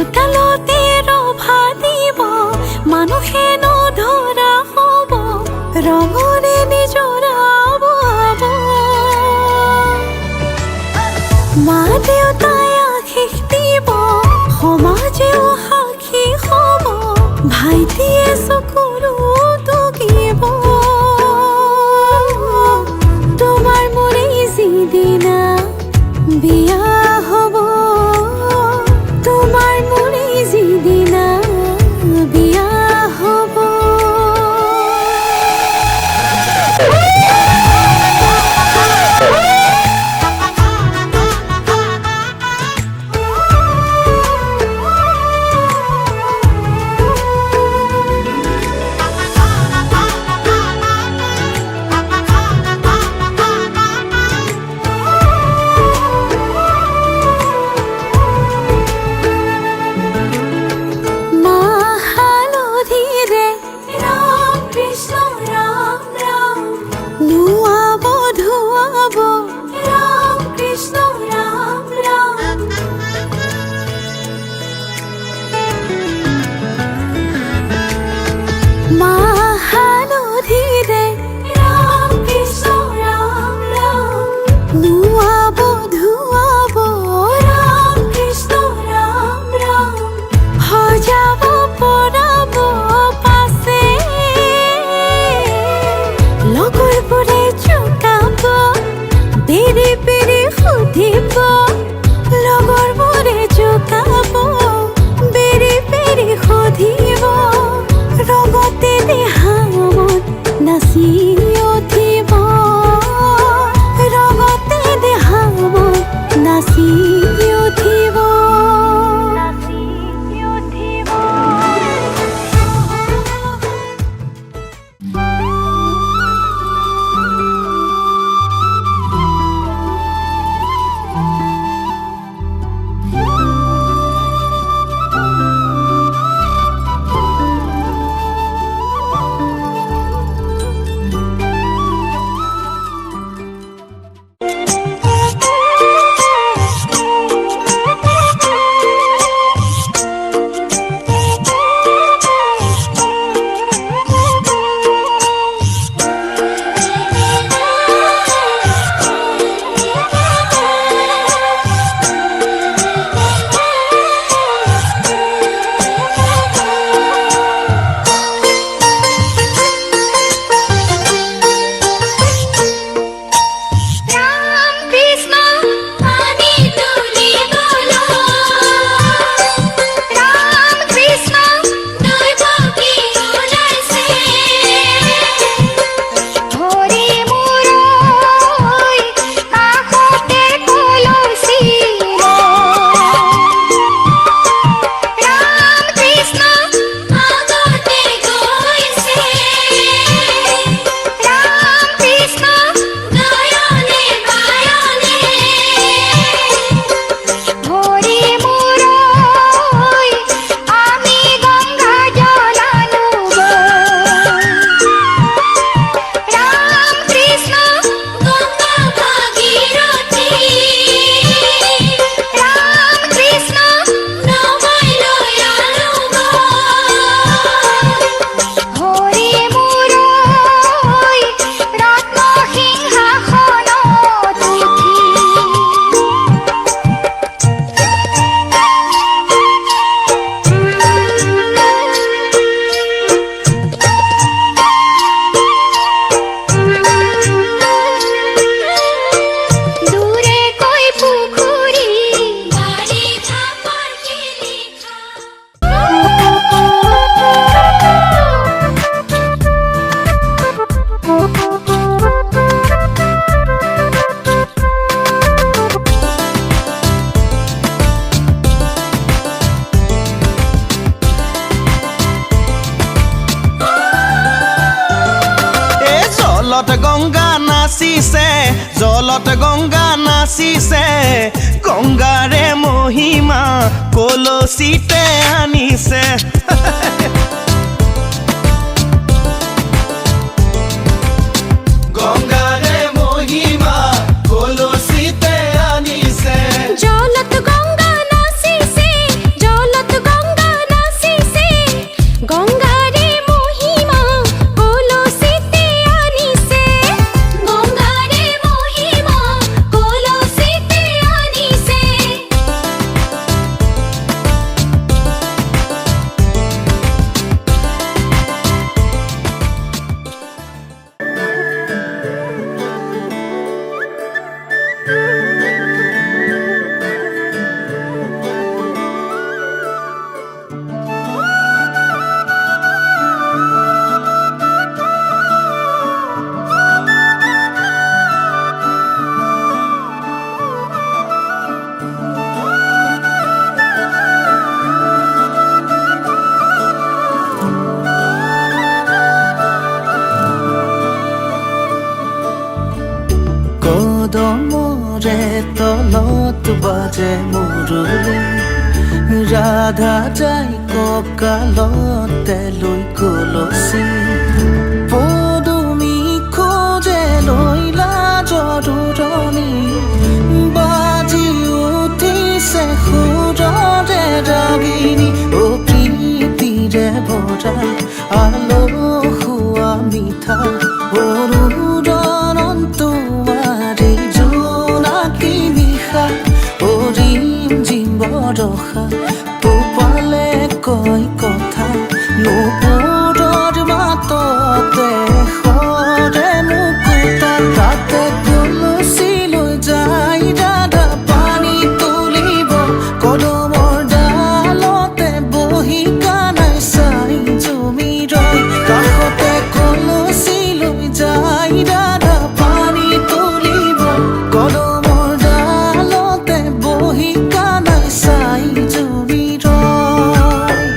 চোতালতে ৰভা দিব মানুহে নধৰা হ'ব ৰঙৰে নিজৰাব মা দেউতাই আশীষ দিব সমাজেও সাক্ষী হ'ব ভাইটিয়ে চকুৰো টুকিব তোমাৰ মোৰে যিদিনা বিয়া হ'ব তোমাৰ মোৰে যিদিনা বিয়া হ'ব জলত গংগা নাচিছে গংগাৰে মহিমা কলসিতে আনিছে গংগাৰে মহিমা কলসিতে আনিছে জলত গংগা নাচিছে জলত যে মুৰলী ৰাধা যাই কঁকালতে লৈ কলচি পদুমি খোজে লৈ লাজৰ উৰণি বাজি উঠিছে সুৰৰে ৰাগিনী অ প্ৰীতিৰে ভৰা আলসুৱা মিঠা অৰুণন্তু মাৰি জোনাকী নিশা অৰিম জিম বৰষা তোপালে কয় কথা নুপুৰৰ মাততে সৰে মুকুতা তাতে তুলসী লৈ যায় ৰাধা পানী তুলিব কদমৰ ডালতে বহি কানাই চাই জুমি ৰয় কাষতে কলচী লৈ যায় ৰাধা পানী তুলিব কদমৰ ডালতে বহি কানাই চাই জুমি ৰয়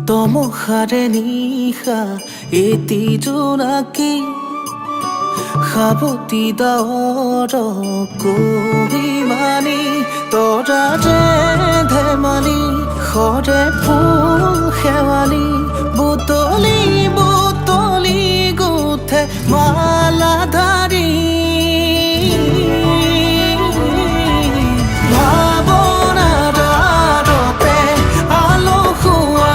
তমসাৰে নিশা এটি জোনাকী সাৱতি ডাৱৰ কহিমানি তৰাৰে ধেমালি সৰে ফুল শেৱালি বুটলি বুটলি গুঠে মালাধাৰী ভাৱনাৰ আৰতে আলসুৱা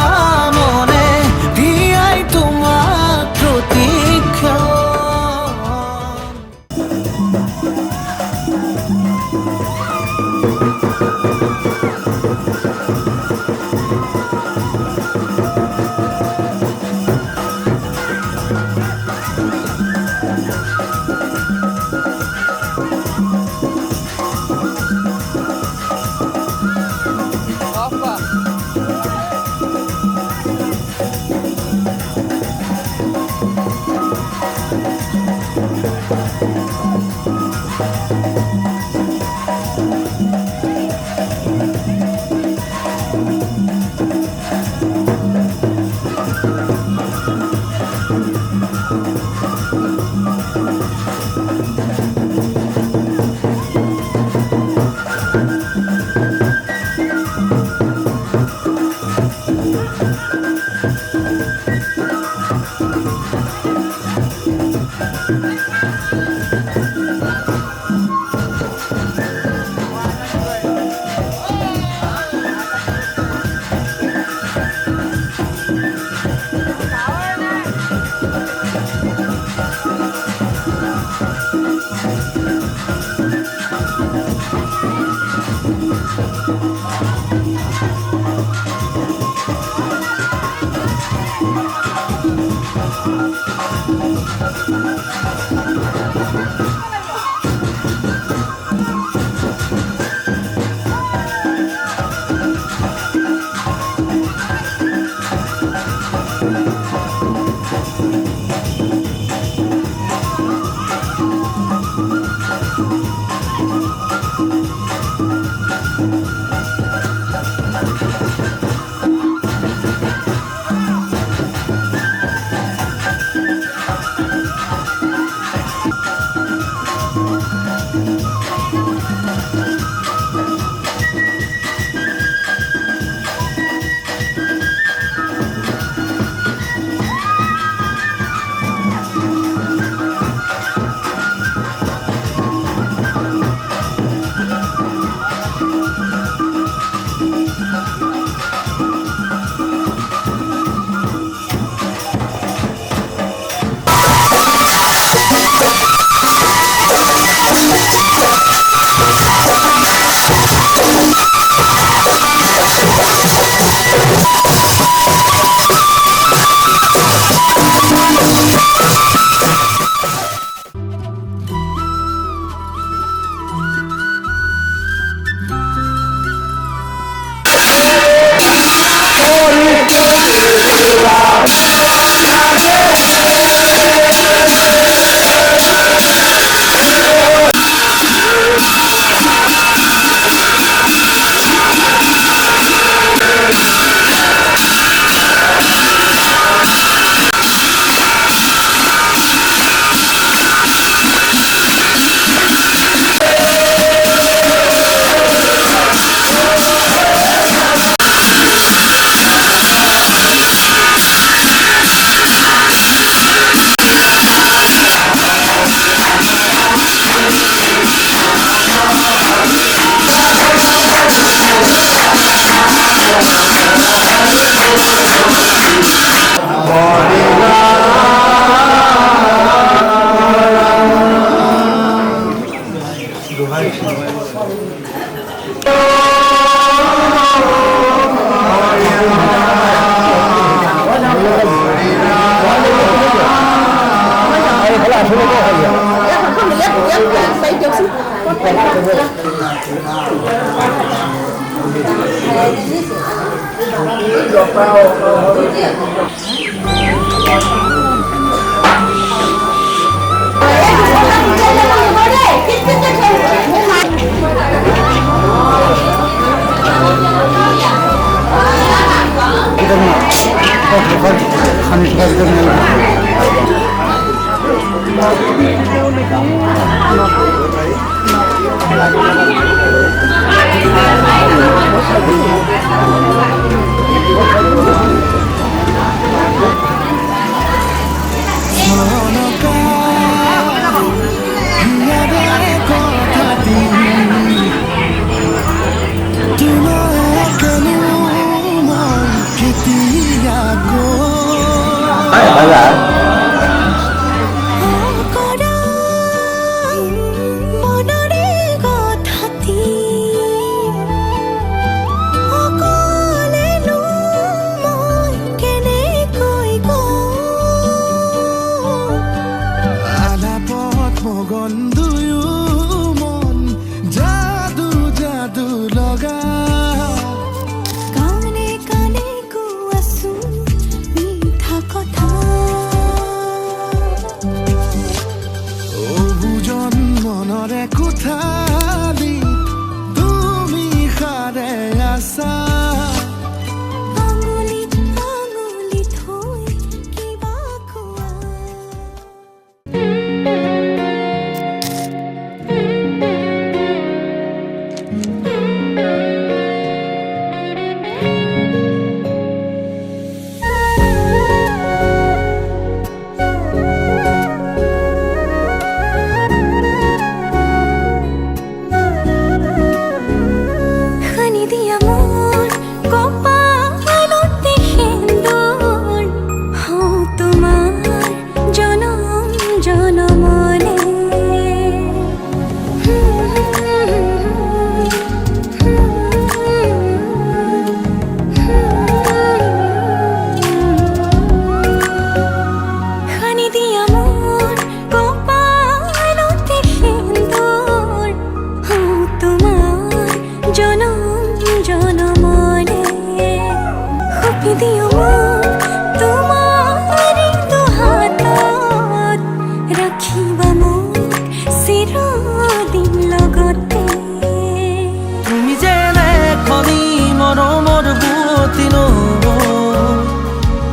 মনে দিয়াই তোমাক প্ৰতীক্ষা কৰা মনৰে কথাটি অকলেনো মই কেনেকৈ কওঁ আলাপত মগন দুয়ো মন যাদু যাদু লগা কানে কানে কোৱাচোন মিঠা কথা অবুজন মনৰে কোঠালি তুমি সাৰে আছা আঙুলিত আঙুলি থৈ কিবা খোৱা খানি দিয়া মোৰ কপালতে সেন্দুৰ হওঁ তোমাৰ জনম জনমলে খানি দিয়া মোৰ কপালতে সেন্দুৰ হওঁ তোমাৰ জনম জনমলে সপি দিও মোক তোমাৰে দুহাতত ৰাখিবা মোক চিৰদিন লগতে তুমি যেনে খনি মৰমৰ বুৱতী নৈ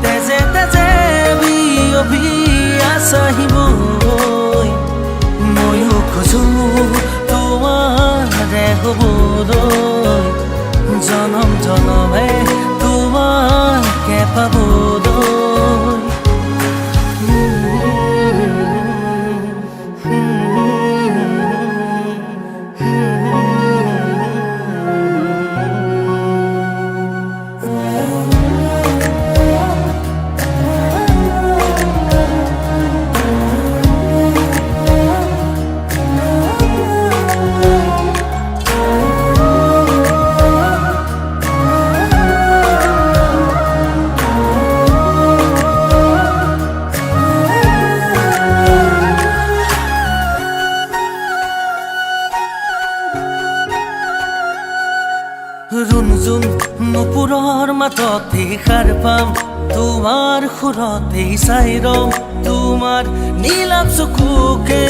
তেজে তেজে বিয়পি আছাহিবৈ ময়ো খোজো তোমাৰে হ'বলৈ জনম জনমে তোমাকে পাবলৈ ৰুণজুন নুপুৰৰ মাততে সাৰ পাম তোমাৰ সুৰতে চাই ৰম তোমাৰ নীলাভ চকুকে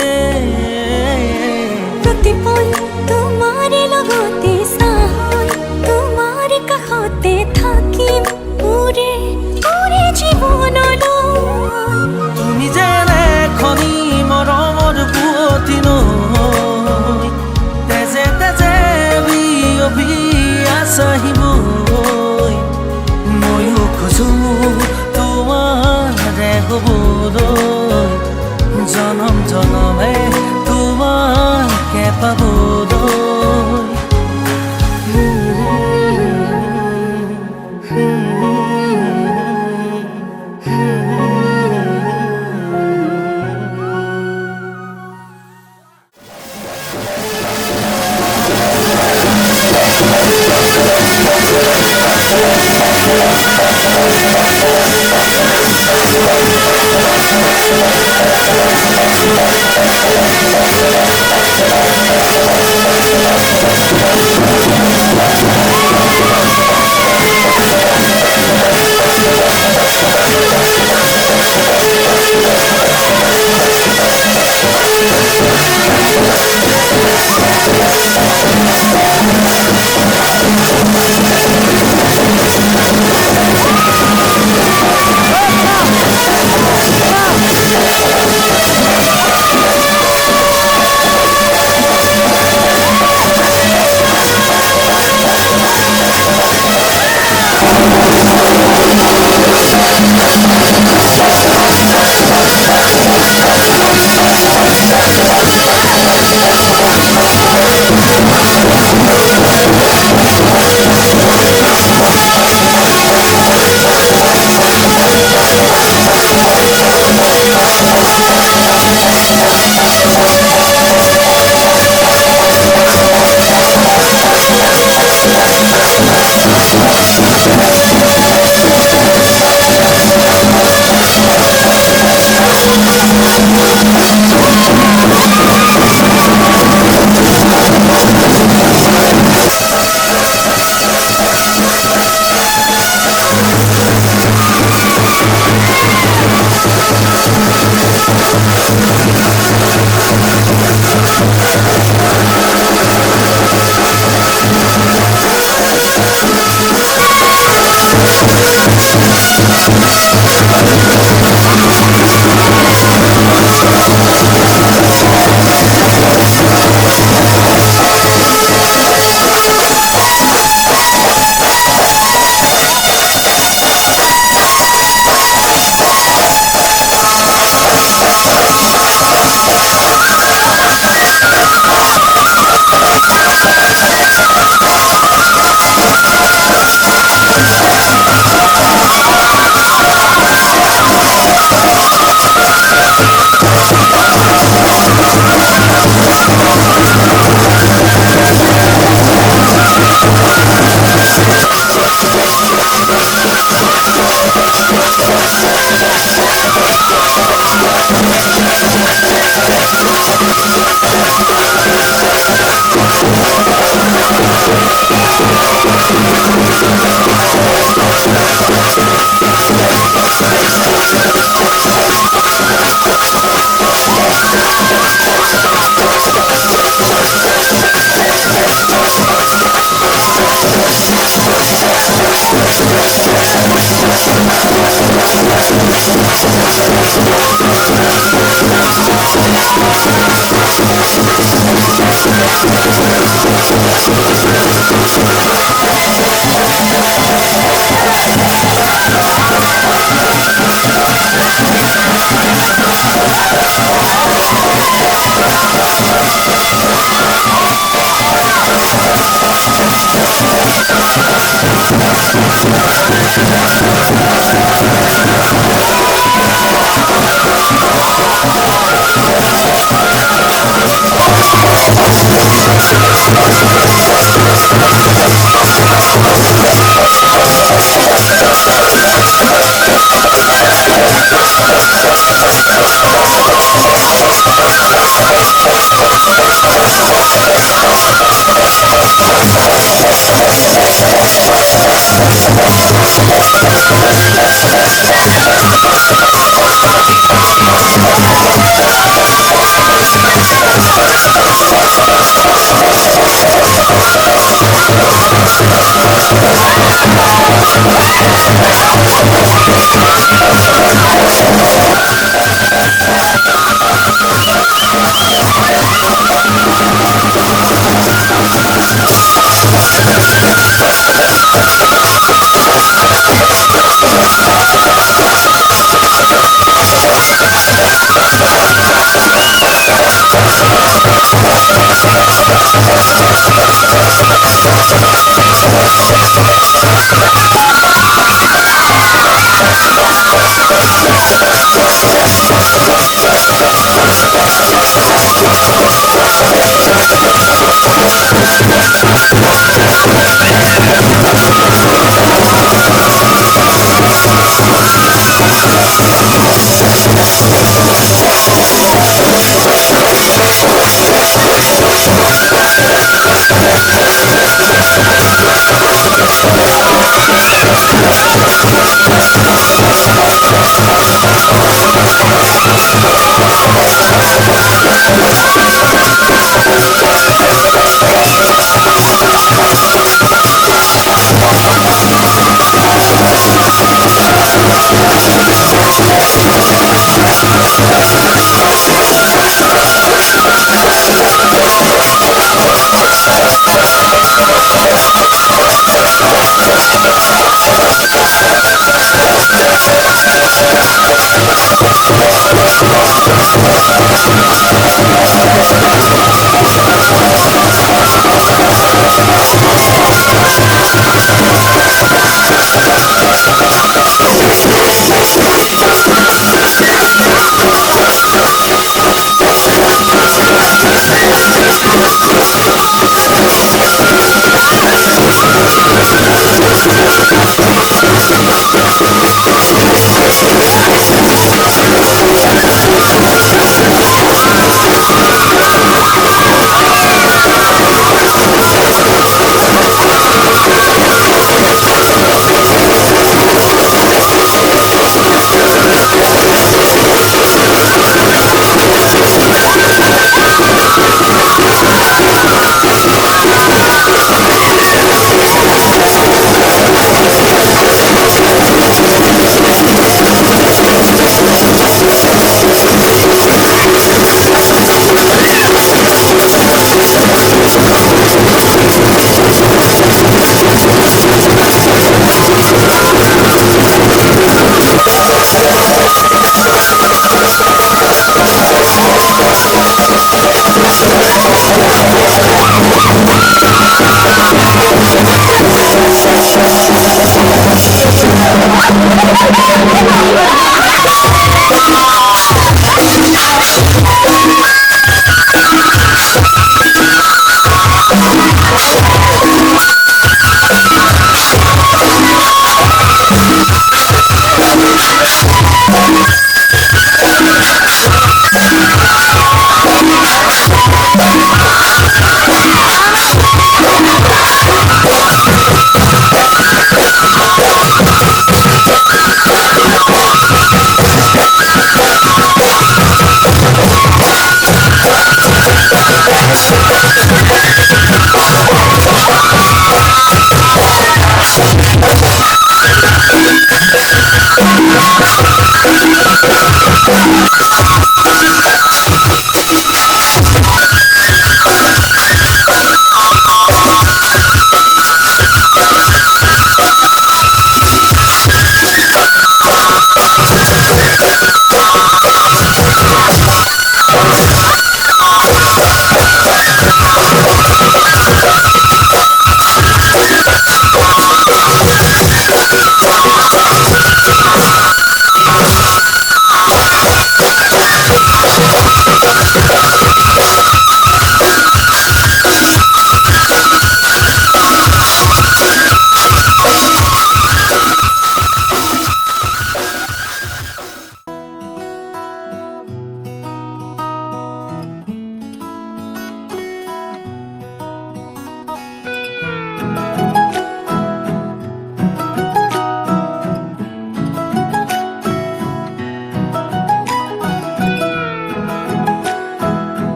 প্ৰতিপল তোমাৰে লগতে চাই তোমাৰ কাষতে থাকিম পুৰে পুৰে জীৱনলৈ তুমি যেনে খনি মৰমৰ বুৱতী নৈ তেজে তেজে বিয়পি আছাহিবৈ ময়ো খোজো তোমাৰে হ'বলৈ জনম জনমে তোমাকে পাবলৈ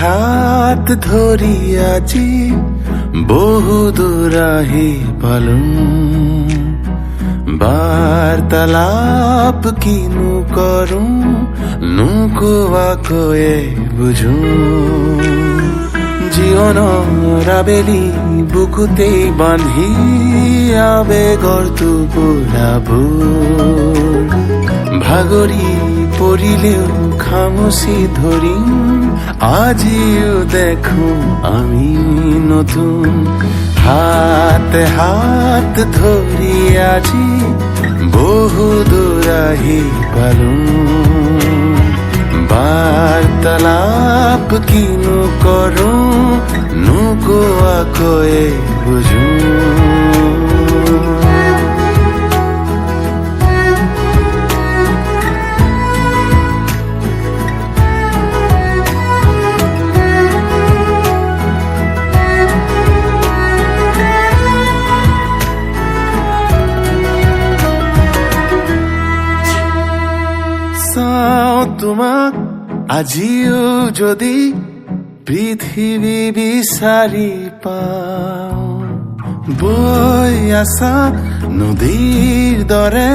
হাত ধৰি আজি বহু দূৰ আহি পালো বাৰ্তালাপ কিনো কৰো নোকোৱাকৈয়ে বুঝো জীৱনৰ আবেলি বুকুতেই বান্ধি আবেগৰ টোপোলাবোৰ ভাগৰি পৰিলেও খামুচি ধৰিম আজিও দেখো আমি নতুন হাতে হাত ধৰি আজি বহু দূৰ আহি পালো বাৰ্তালাপ কিনো কৰো নোকোৱাকৈয়ে বুঝো তোমাক আজিও যদি পৃথিৱী বিচাৰি পাওঁ বৈ আছা নদীৰ দৰে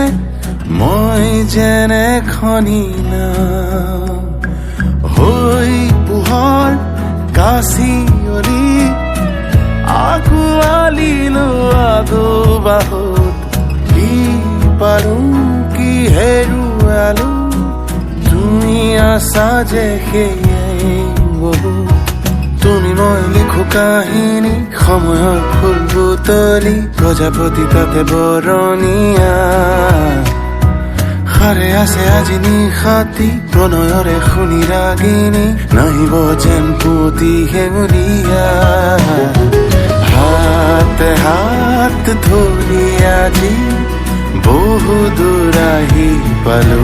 মই যেনে খনি নাও হৈ পোহৰ কাচিয়লি আঁকোৱালিলো আগো বাহুত কি পাৰো কি হেৰুৱালো তুমি আছা যে সেয়াই বহু তুমি মই লিখো কাহিনী সময়ৰ ফুল বুটলি প্ৰজাপতি তাতে বৰণীয়া সাৰে আছে আজি নিশাতি প্ৰণয়ৰে শুনি ৰাগিনী নাহিব যেন পুতি হেঙুলীয়া হাতে হাত ধৰি আজি বহু দূৰ আহি পালো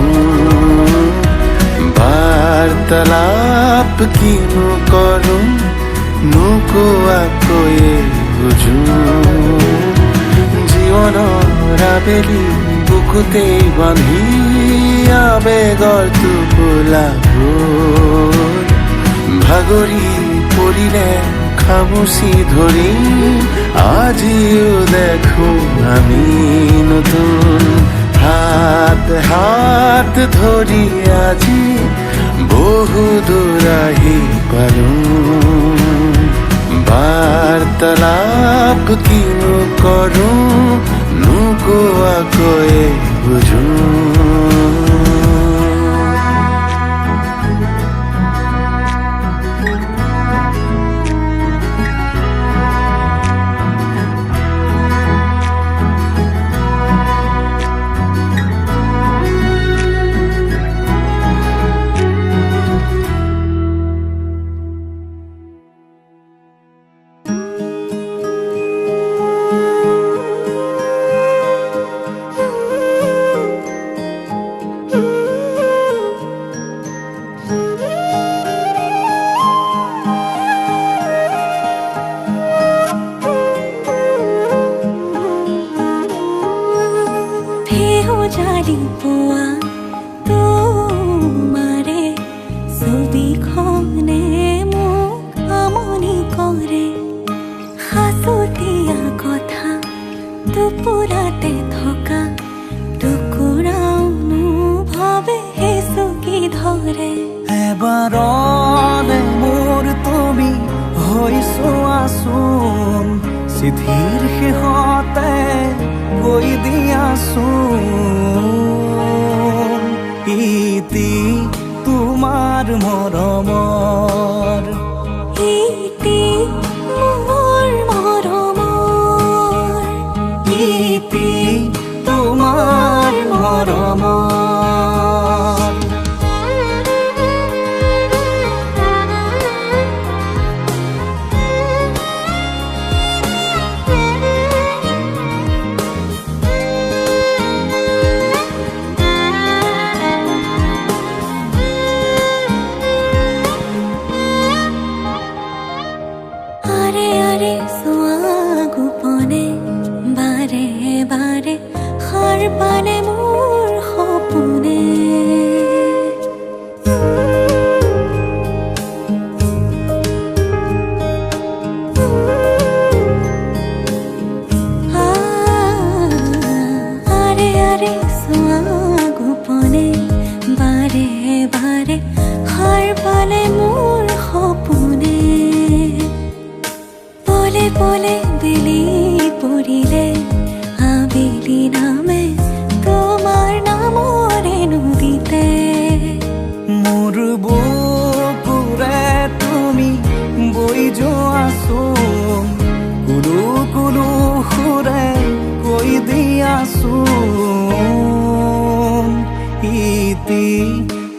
বাৰ্তালাপ কিনো কৰো নোকোৱাকৈয়ে বুঝো জীৱনৰ আবেলি বুকুতেই বান্ধি আবেগৰ টোপোলাবোৰ ভাগৰি পৰিলে খামুচি ধৰি আজিও দেখো আমি নতুন হাতে হাত ধৰি আজি বহু দূৰ আহি পালো বাৰ্তালাপ কিনো কৰো নোকোৱাকৈয়ে বুঝো এবাৰলে মোৰ তুমি হৈছোৱাচোন চিঠিৰ শেষতে কৈ দিয়াচোন ইতি তোমাৰ মৰমৰ ইতি মোৰ মৰমৰ ইতি তোমাৰ মৰমৰ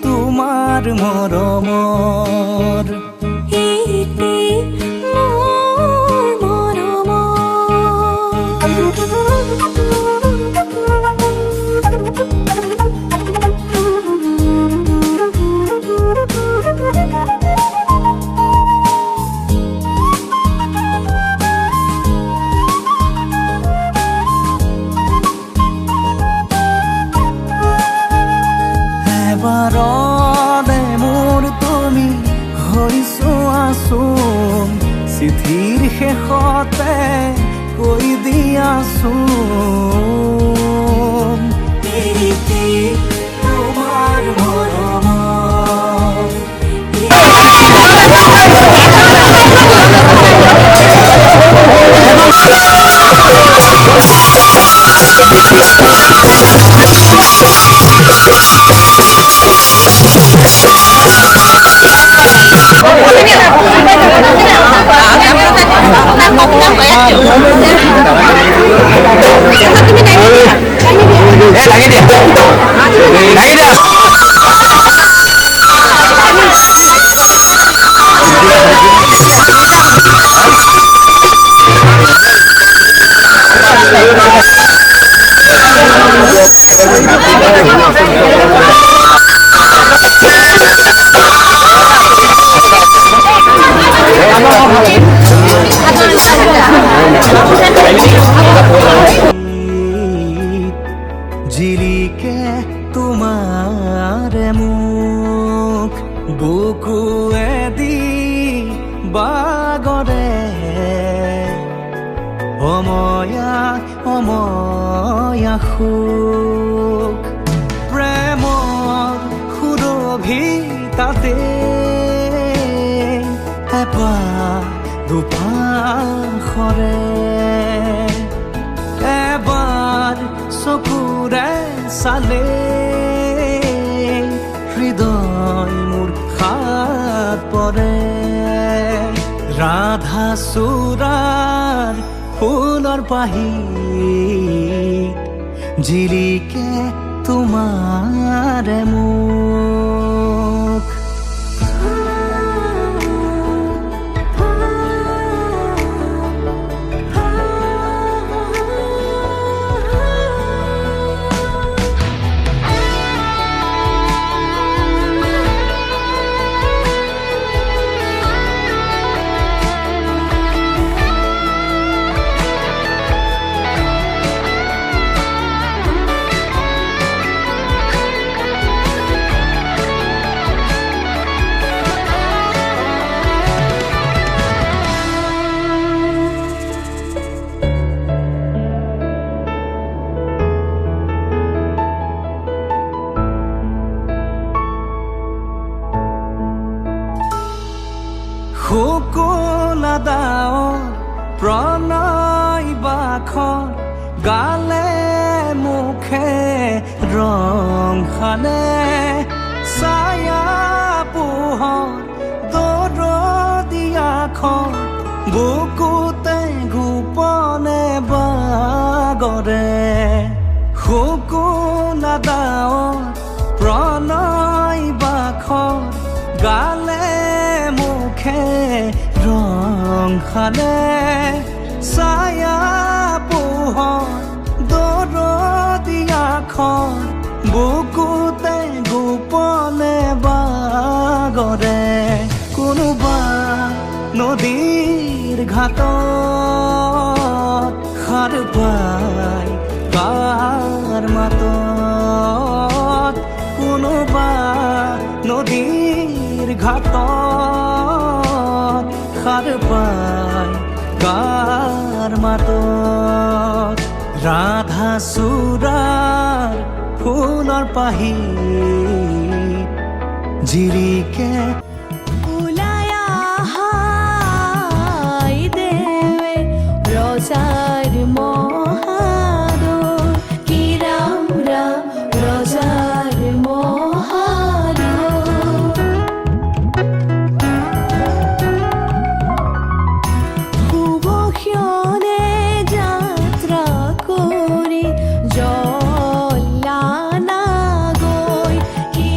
তোমাৰ মৰমৰ ইতি মোৰ এবাৰতে মোৰ তুমি হৈছো আছোন চিঠিৰ শেষতে কৈ দিয়াছোন ইতি তোমাৰ মৰমৰ জিলিকে তোমাৰ মুখ বুকুৱেদি বাগৰে অময়া অময়া সুখ প্ৰেমৰ সুৰভিতাতে এপাহ দুপাশৰে এবাৰ চকুৰে চালে হৃদয় মোৰ হাত পৰে ৰাধা চূড়াৰ ফুলৰ পাহি জিলিকে তোমাৰ মুখ শুকুলা দাৱৰ প্ৰণয় বাখৰ গালে মুখে ৰং সানে ছায়া পোহৰ দৰদিয়াখন বুকুতে গোপনে বাগৰে শুকুলা দাৱৰ প্ৰণয় বাখৰ গালে মুখে ৰং সানে ছায়া পোহৰ দৰদিয়াখন বুকুতে গোপনে বাগৰে কোনোবা নদীৰ ঘাটত সাৰ পাই কাৰ মাতত কোনোবা নদীৰ ঘাটত সাৰ পাই কাৰ মাতত ৰাধা চূড়াৰ ফুলৰ পাহি জিলিকে ওলাই আহাই দেৱে ৰজাৰ মহাদৰ কি ৰাম ৰাম ৰজাৰ মহাদৰ শুভক্ষণে যাত্ৰা কৰি জলা নাগৈ কি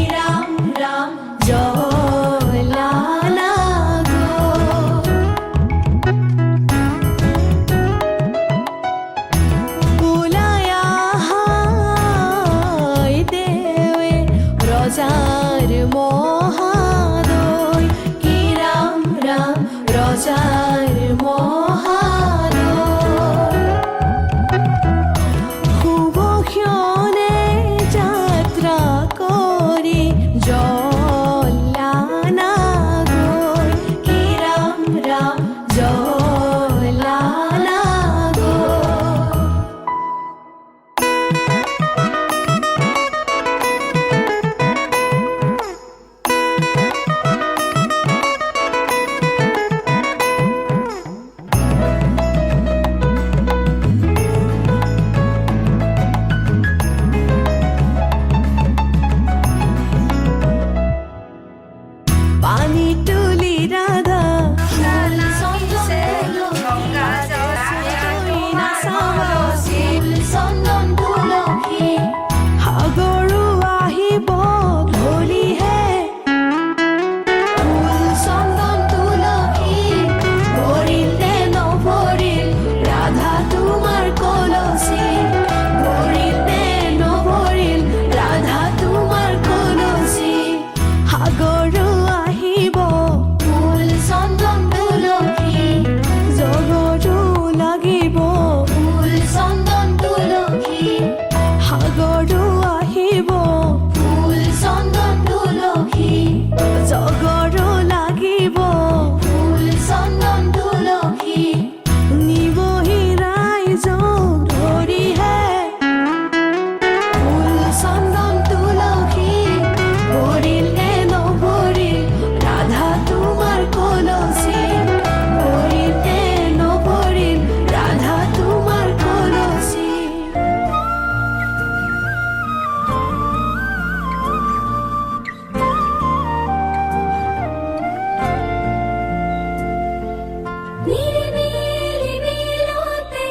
নিরিবিলি বিলোতে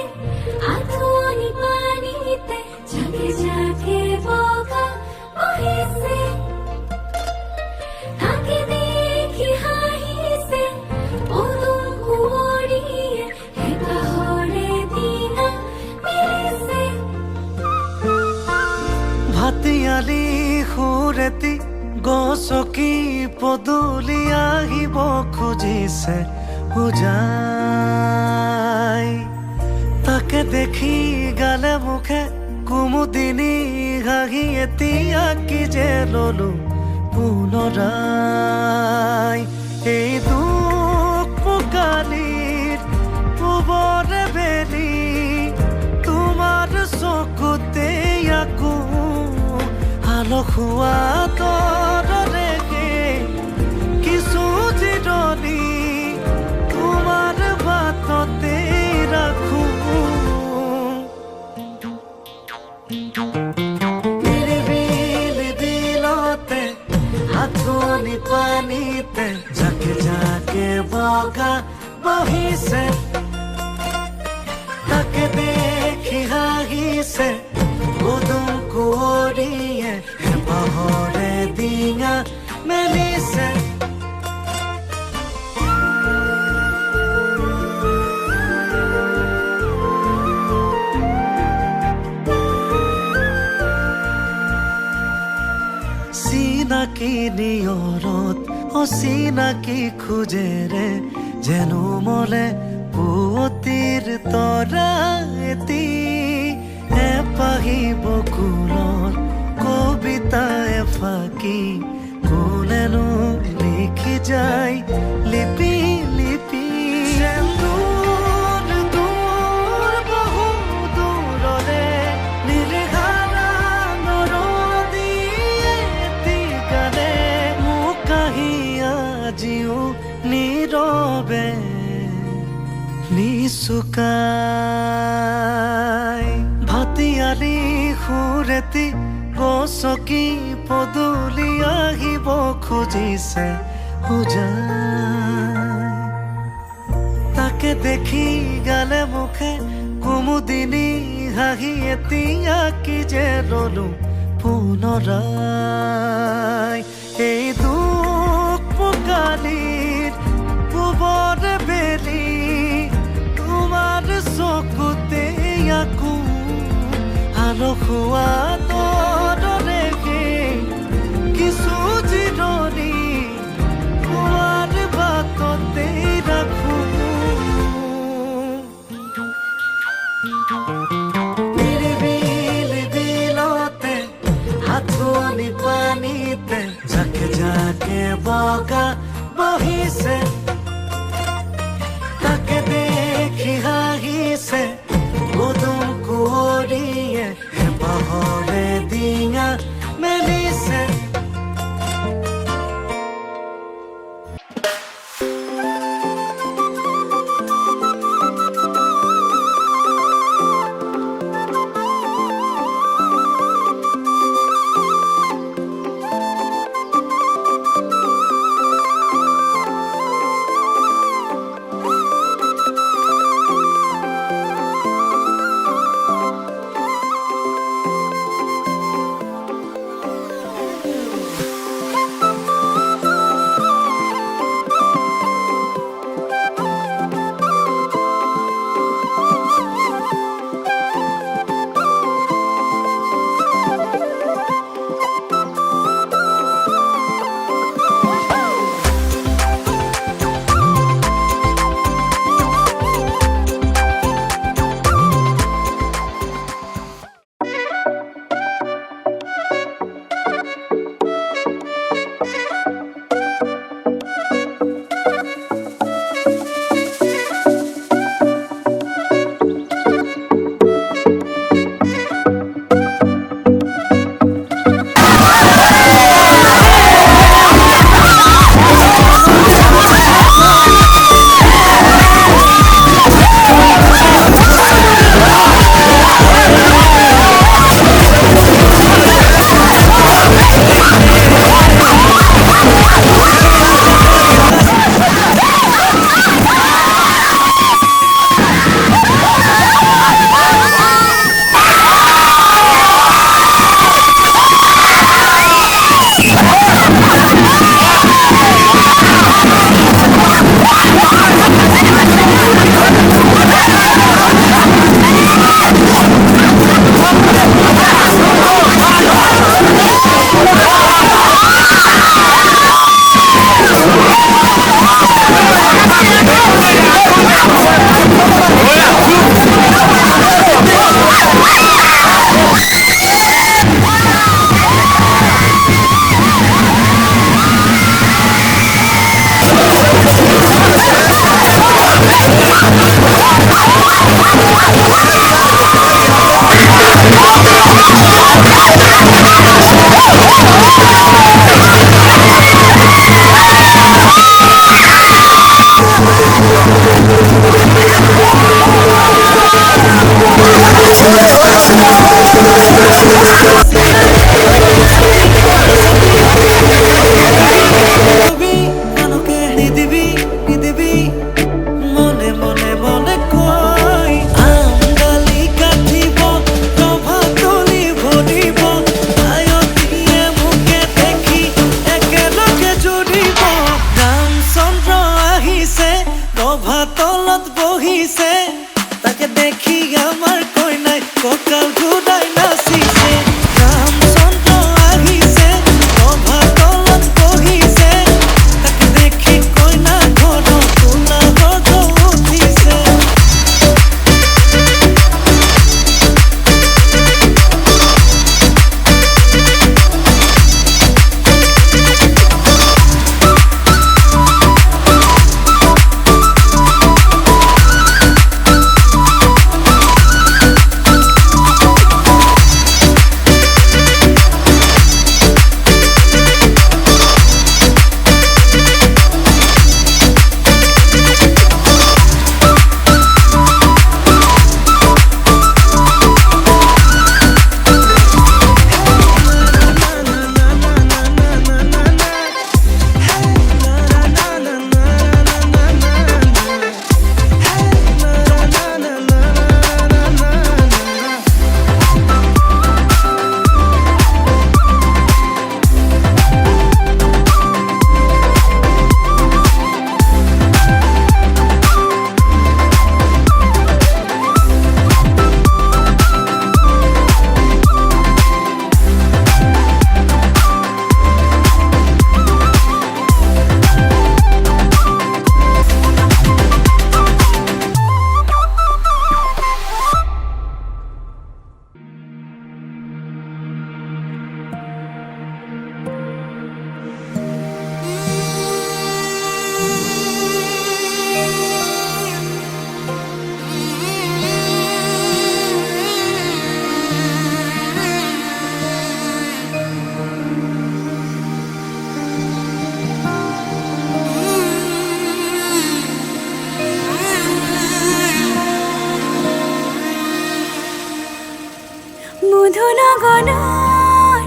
আধুনি পানিতে ঝাঁকে ঝাঁকে বগা বহিছে তাকে দেখি হাহিছে পদুম কুঁৱৰীয়ে হেঁপাহৰে দিনা মিলিছে ভাটিয়ালি সুৰেতি গছকি পদূলি আহিব খুজিছে উজাই তাকে দেখি গালে মুখে কুমুদিনী হাঁহি এতিয়া কি যে ললো পুনৰাই এই দুখ পোকালিৰ পূবৰে বেলি তোমাৰ চকুতে আকৌ আলসুৱা তৰকে কিছু জিৰণি তোমাৰ বাটতে ৰাখো নিৰিবিলি বিলতে আঁঠুনি পানীতে ঝাঁকে ঝাঁকে বগা বহিছে তাকে দেখি হাঁহিছে পদুম কুঁৱৰীয়ে হেঁপাহৰে ডিঙা মেলিছে চিনাকি নিয়ৰত অচিনাকি খোজেৰে যেনো মলে পুৱতিৰ তৰা এটি এপাহি বকুলৰ কবিতা এফাকি কোনেনো লিখি যায় লিপি লিপি দূৰ দূৰ বহু দূৰৰে নিৰ্ঘাৰা নৰদীয়ে এটি গানে মোক কাহি আজিও নীৰৱে নিচুকাই ভাটিয়ালি সুৰেতি গছকি পদূলি আহিব খুজিছে উজাই তাকে দেখি গালে মুখে কুমুদিনী হাঁহি এতিয়া কি যে ললো পুনৰাই এই দুখ পোকালিৰ পূবৰে বেলি তোমাৰ চকুতে আকৌ আলসুৱা তৰকে কিছু জিৰণি তোমাৰ বাটতে ৰাখো নিৰিবিলি বিলতে আঁঠুনি পানীতে ঝাঁকে ঝাঁকে বগা বহিছে তাকে দেখি হাঁহিছে পদুম কুঁৱৰীয়ে হেঁপাহৰে তলত বহিছে তাকে দেখি আমাৰ কইনাই কঁকাল ঘুৰাই নাচিছে ৰামচন্দ্ৰ আহিছে সভা তলত বহিছে তাকে দেখি কইনা ঘৰ কোনা ঘৰ উঠিছে মধুনগনৰ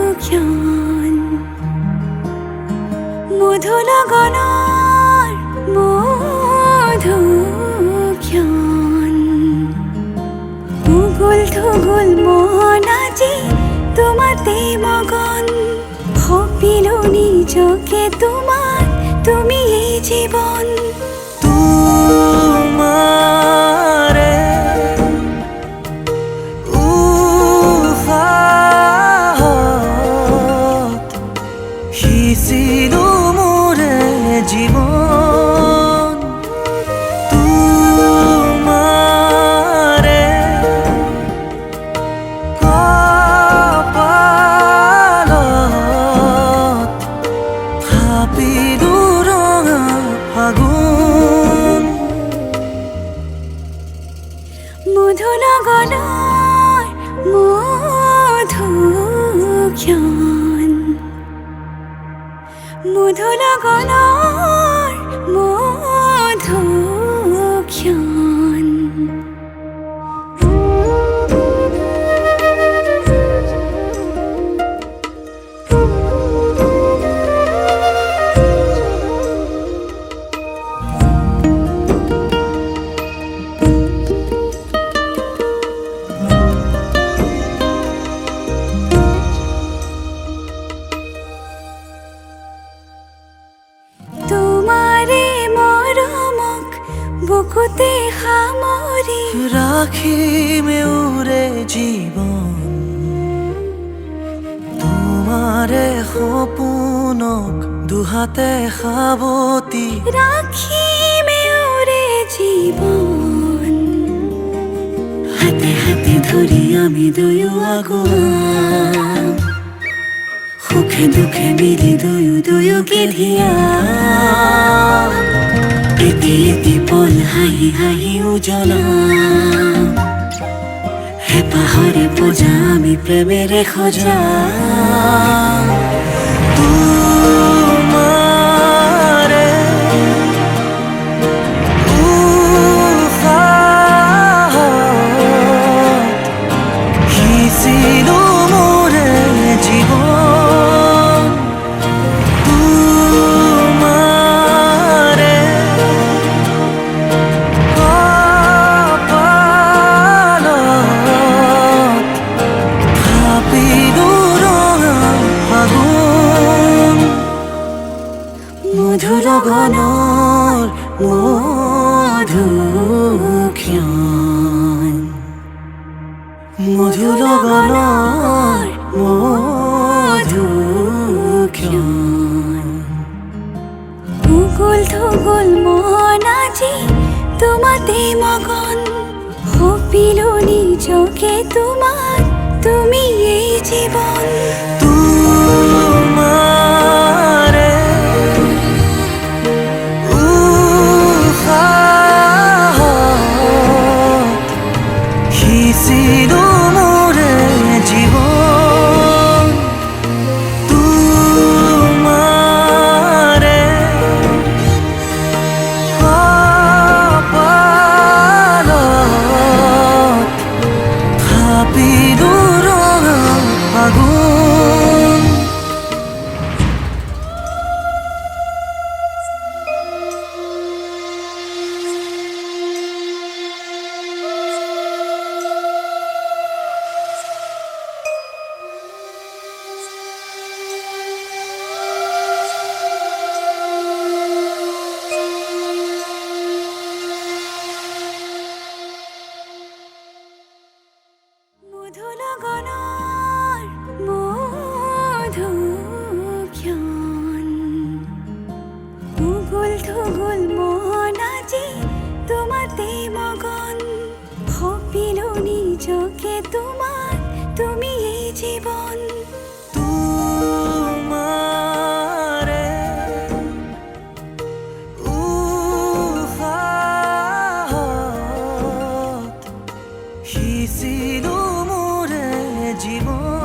মধুক্ষণ মধুনগনৰ মধুক্ষণ উগুল থুগুল মন আজি তোমাতে মগন ভাবিলো নিজকে তোমাৰ তুমি এই জীবন তোমাৰে উশাহত সিঁচিলো মোৰে জীৱন তোমাৰে কপালত থাপিলো ৰঙা ফাগুন মধুনগনৰ মধুক্ষণ মধুনগনৰ মধুক্ষণ বুকুতে সামৰি ৰাখিমে উৰে জীৱন তোমাৰে সপোনক দুহাতে সাৱতি ৰাখিমে উৰে জীৱন হাতে হাতে ধৰি আমি দুয়ো আগুৱা সুখে দুখে মিলি দুয়ো দুয়োকে ধিয়া এটি এটি পল হাঁহি হাঁহি উজ্বলা হেঁপাহৰে পূজা আমি প্ৰেমেৰে সজা তোমাৰে উশাহত সিঁচিলো মোৰে জীৱন তোমাৰে কপালত থাপিলো ৰঙা ফাগুন জীৱনৰ মধুক্ষণ মধু লগনৰ মধুক্ষণ উগুল থুগুল মন আজি তোমাতে মগন সপিলো নিজকে তোমাৰ তুমি এই জীবন তোমাৰে উশাহত সিঁচিলো মোৰে জীৱন তোমাৰে কপালত থাপিলো ৰঙা আগুন মধু লগনৰ মধুক্ষণ উগুল থুগুল মন আজি তোমাতে মগন সপিলো নিজকে তোমাৰ তুমি এই জীবন তোমাৰে উশাহত সিঁচিলো মোৰে জীৱন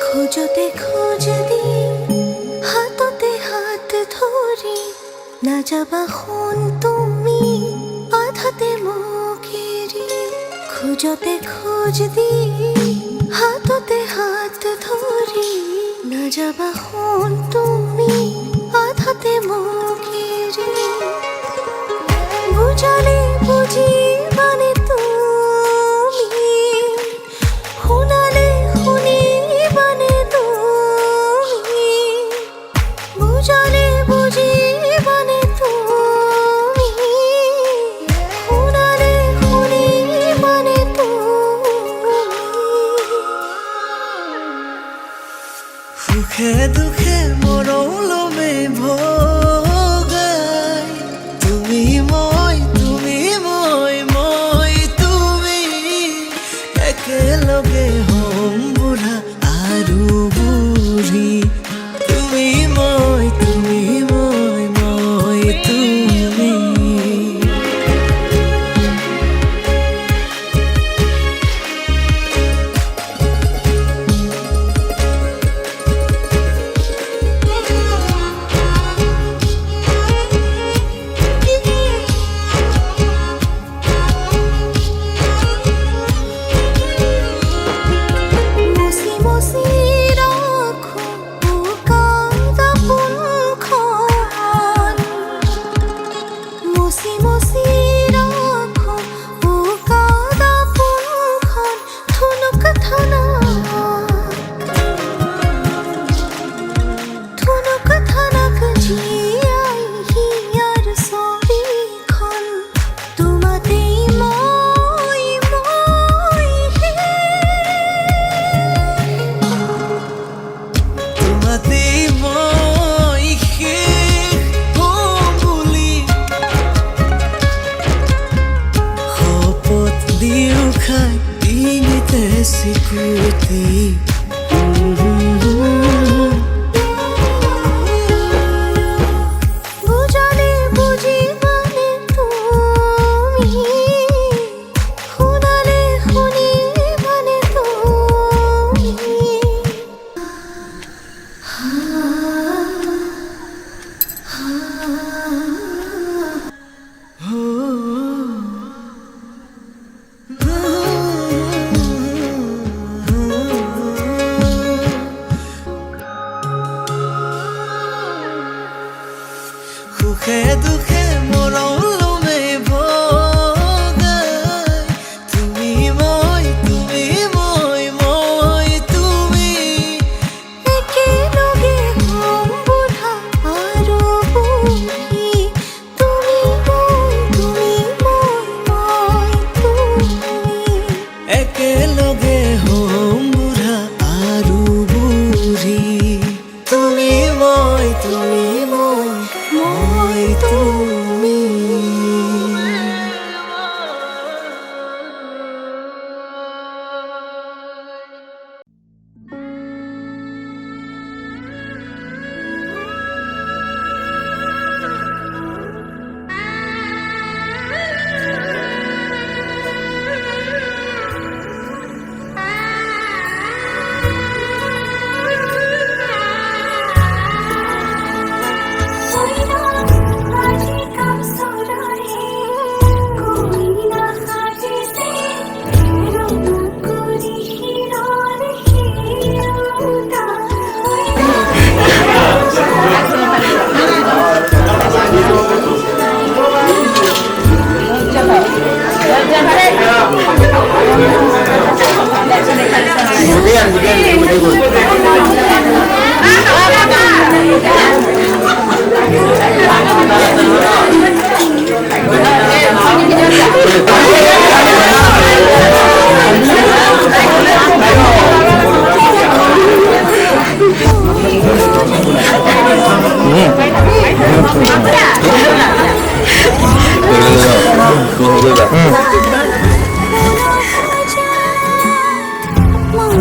খোজতে খোজ দি হাততে হাত ধৰি না যাবা শুন তুমি আধাতে মোক এৰি খোজতে খোজ দি হাততে হাত ধৰি না যাবা শুন তুমি আধাতে মোক এৰি বুজালে বুজিবানে তুমি শুনালে শুনিবানে তুমি বুজালে বুজিবানে তুমি শুনালে শুনিবানে তুমি সুখে দুখে মৰমে ভগাই তুমি মই তুমি একেলগে হম বুঢ়া আৰু বুঢ়ী তুমি মই তুমি স্মৃতি বুঝালে বুঝি মানে তুমি শুনালে শুনি মানে তুমি সুখে দুখে মৰমে ভগাই তুমি মই তুমি একেলগে হম বুঢ়া আৰু বুঢ়ী তুমি একেলগে হম বুঢ়া আৰু বুঢ়ী তুমি মই তুমি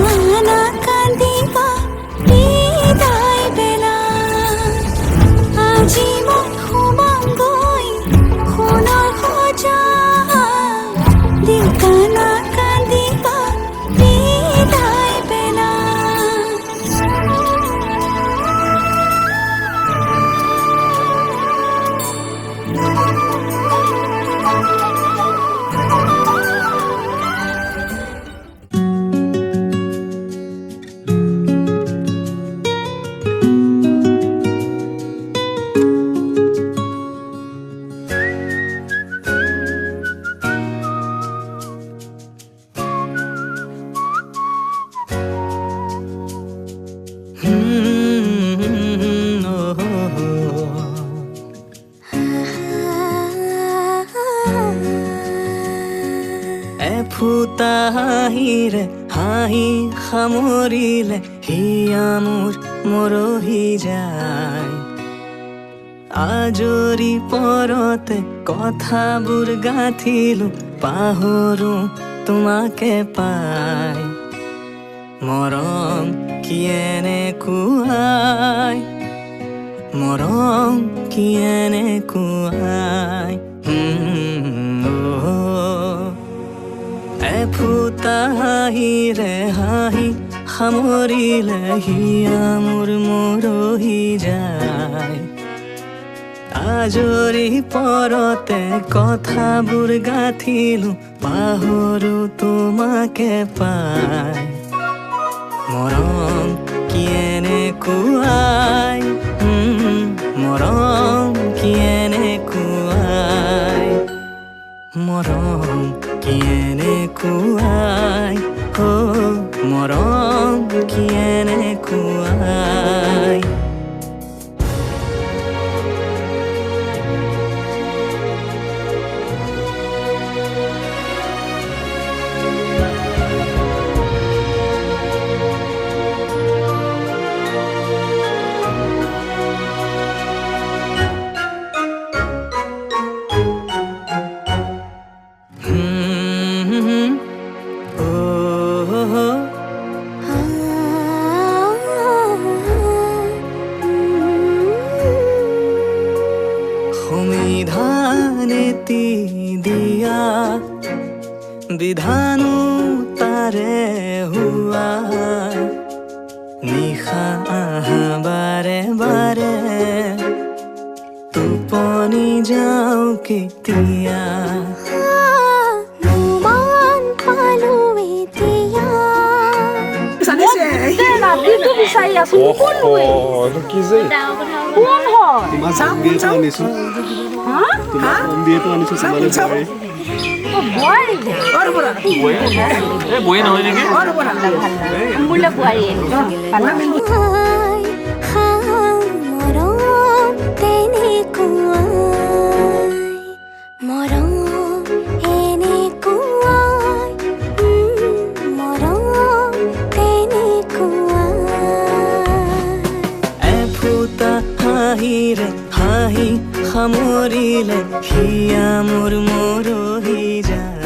মানা কান্দিবা বিদায় বেলা আজি মই সোমামগৈ সোণৰ সজা দিকানা কান্দিবা বিদায় বেলা এফুটা হাঁহিৰে হাঁহি সামৰিলে হিয়া মোৰ মৰহি যায় আজৰি পৰতে কথাবোৰ গাঁঠিলো পাহৰো তোমাকে পাই মৰম কি এনেকুৱাই মৰম কি এনেকুৱাই এফুটা হাঁহিৰে হাঁহি সামৰিলে হিয়া মোৰ মৰহি যায় আজৰি পৰতে কথাবোৰ গাঁঠিলো পাহৰো তোমাকে পাই মৰম কি এনেকুৱাই মৰম কি এনেকুৱাই মৰম কি এনেকুৱাই মৰম কি এনেকুৱাই গতি দিয়া বিধানো তাৰে হোৱা নিশা আহা বাৰে বাৰে টোপনি যাওঁ কেতিয়া মন পালো এতিয়া ৰাতিটো বিচাৰি আছো এইটো কি যে কোন হয় তোমাৰ সঙ্গীত আনিছো তোমাৰ সঙ্গীত আনিছো তোমালৈ পাৰি বোৱাৰী বোলে বোৱাৰী মৰম তেনেকুৱাই মৰম এনেকুৱাই মৰম তেনেকুৱাই এফুটা হাঁহিৰে হাঁহি সামৰিলে হিয়া মোৰ মৰহি যায়